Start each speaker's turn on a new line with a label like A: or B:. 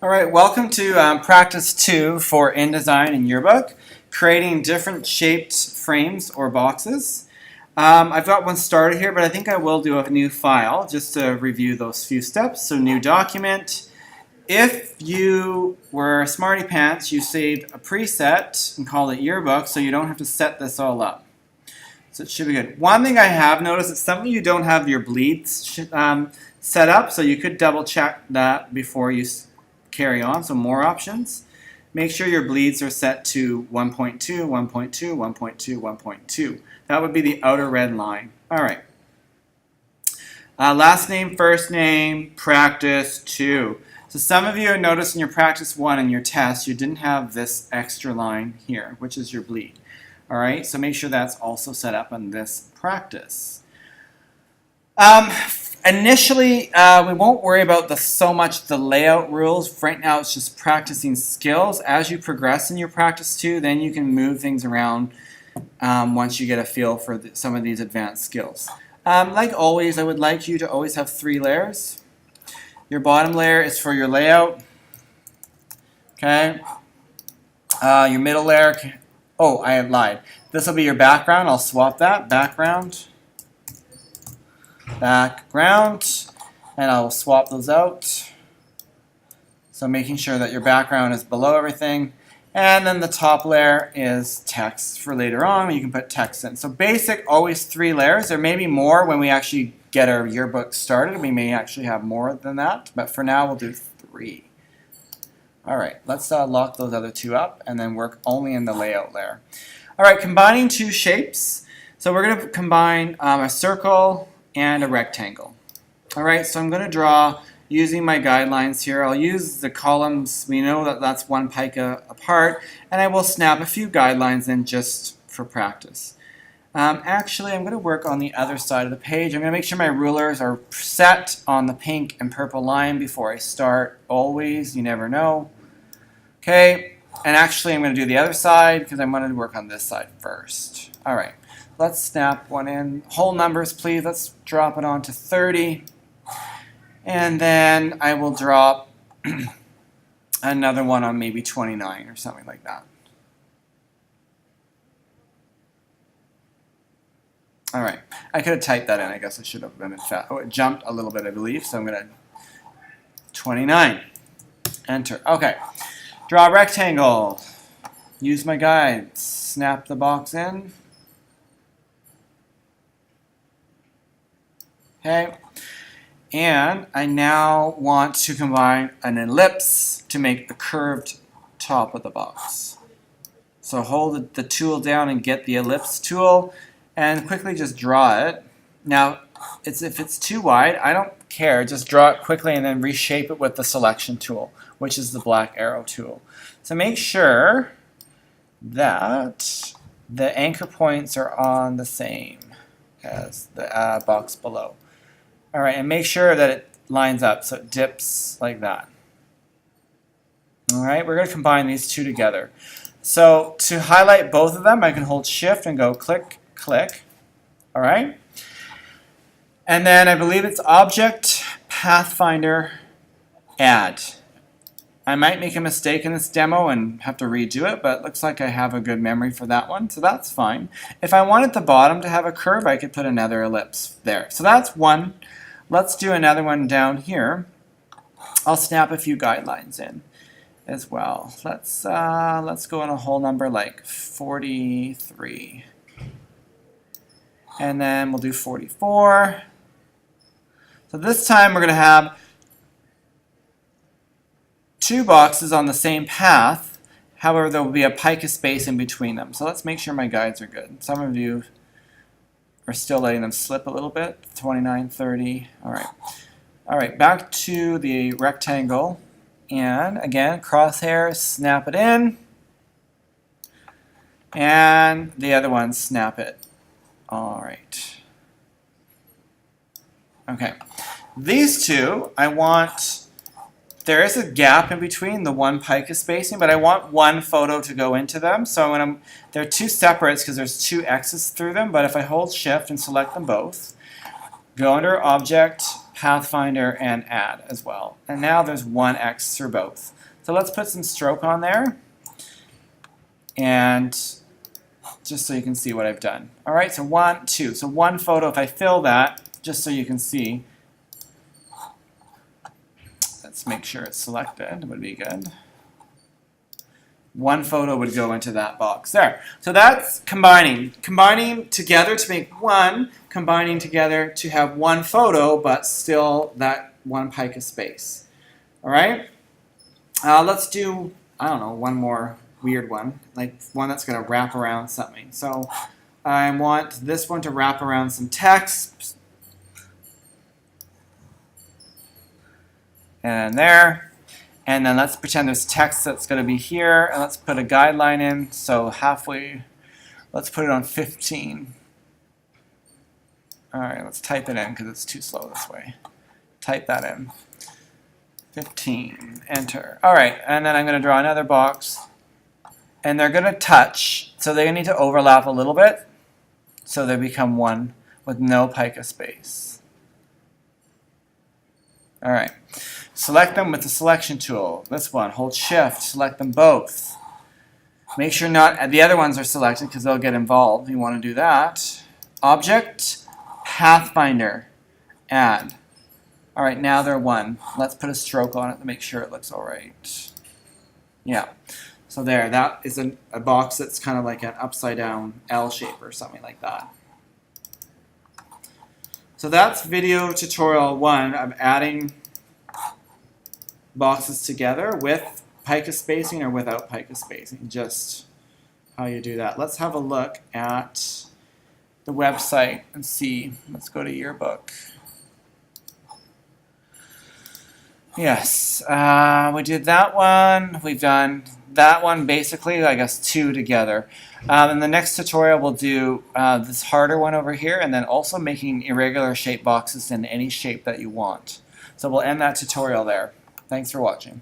A: All right, welcome to practice 2 for InDesign in Yearbook, creating different shaped frames or boxes. I've got one started here, but I think I will do a new file just to review those few steps. So new document. If you were smarty pants, you saved a preset and called it Yearbook, so you don't have to set this all up. So it should be good. One thing I have noticed is some of you don't have your bleeds set up, so you could double check that before you carry on. So more options. Make sure your bleeds are set to 1.2, 1.2, 1.2, 1.2. That would be the outer red line. All right. Last name, first name, practice 2. So some of you noticed in your practice 1 and your test, you didn't have this extra line here, which is your bleed. All right, so make sure that's also set up on this practice. Initially, we won't worry about so much the layout rules. Right now, it's just practicing skills. As you progress in your practice 2, then you can move things around once you get a feel for some of these advanced skills. Like always, I would like you to always have 3 layers. Your bottom layer is for your layout. Okay. Your middle layer. Oh, I lied. This will be your background. I'll swap that. Background. Background. And I'll swap those out. So making sure that your background is below everything. And then the top layer is text for later on. You can put text in. So basic, always 3 layers. There may be more when we actually get our yearbook started. We may actually have more than that. But for now, we'll do 3. All right, let's lock those other 2 up and then work only in the layout layer. All right, combining 2 shapes. So we're going to combine a circle and a rectangle. All right, so I'm going to draw using my guidelines here. I'll use the columns. We know that that's 1 pica apart, and I will snap a few guidelines in just for practice. Actually, I'm going to work on the other side of the page. I'm going to make sure my rulers are set on the pink and purple line before I start. Always, you never know. Okay, and actually I'm going to do the other side because I wanted to work on this side first. All right, let's snap one in. Whole numbers, please. Let's drop it on to 30. And then I will drop another one on maybe 29 or something like that. All right, I could have typed that in. I guess I should have been in fast. Oh, it jumped a little bit, I believe. So I'm going to 29. Enter. Okay. Draw a rectangle. Use my guide. Snap the box in. Okay. And I now want to combine an ellipse to make a curved top of the box. So hold the tool down and get the ellipse tool and quickly just draw it. Now, if it's too wide, I don't care. Just draw it quickly and then reshape it with the selection tool, which is the black arrow tool. So make sure that the anchor points are on the same as the box below. All right, and make sure that it lines up so it dips like that. All right, we're going to combine these 2 together. So to highlight both of them, I can hold Shift and go click, click. All right. And then I believe it's Object, Pathfinder, Add. I might make a mistake in this demo and have to redo it, but it looks like I have a good memory for that one, so that's fine. If I wanted the bottom to have a curve, I could put another ellipse there. So that's one. Let's do another one down here. I'll snap a few guidelines in as well. Let's go on a whole number like 43. And then we'll do 44. So this time we're going to have 2 boxes on the same path. However, there will be a pica space in between them. So let's make sure my guides are good. Some of you are still letting them slip a little bit. 29, 30. All right. All right, back to the rectangle. And again, crosshair, snap it in. And the other one, snap it. All right. Okay. These 2, I want, there is a gap in between the 1 pica spacing, but I want 1 photo to go into them. So when they're 2 separates because there's 2 X's through them, but if I hold Shift and select them both, go under Object, Pathfinder, and add as well. And now there's 1x through both. So let's put some stroke on there. And just so you can see what I've done. All right, so 1, 2. So one photo, if I fill that, just so you can see. Let's make sure it's selected, would be good. One photo would go into that box there. So that's combining. Combining together to make one, combining together to have one photo, but still that one pica space. All right? Let's do, I don't know, one more weird one, like one that's going to wrap around something. So I want this one to wrap around some text. And there. And then let's pretend there's text that's going to be here, and let's put a guideline in. So halfway, let's put it on 15. All right, let's type it in because it's too slow this way. Type that in. 15, enter. All right, and then I'm going to draw another box. And they're going to touch, so they need to overlap a little bit so they become one with no pica space. All right. Select them with the selection tool. This one, hold shift, select them both. Make sure not the other ones are selected because they'll get involved. You want to do that. Object, Pathfinder, add. All right, now they're one. Let's put a stroke on it to make sure it looks all right. Yeah. So there, that is a box that's kind of like an upside down L shape or something like that. So that's video tutorial 1 of adding boxes together with pica spacing or without pica spacing, just how you do that. Let's have a look at the website and see. Let's go to yearbook. Yes, we did that one. We've done that one basically, I guess 2 together. In the next tutorial we'll do this harder one over here, and then also making irregular shape boxes in any shape that you want. So we'll end that tutorial there. Thanks for watching.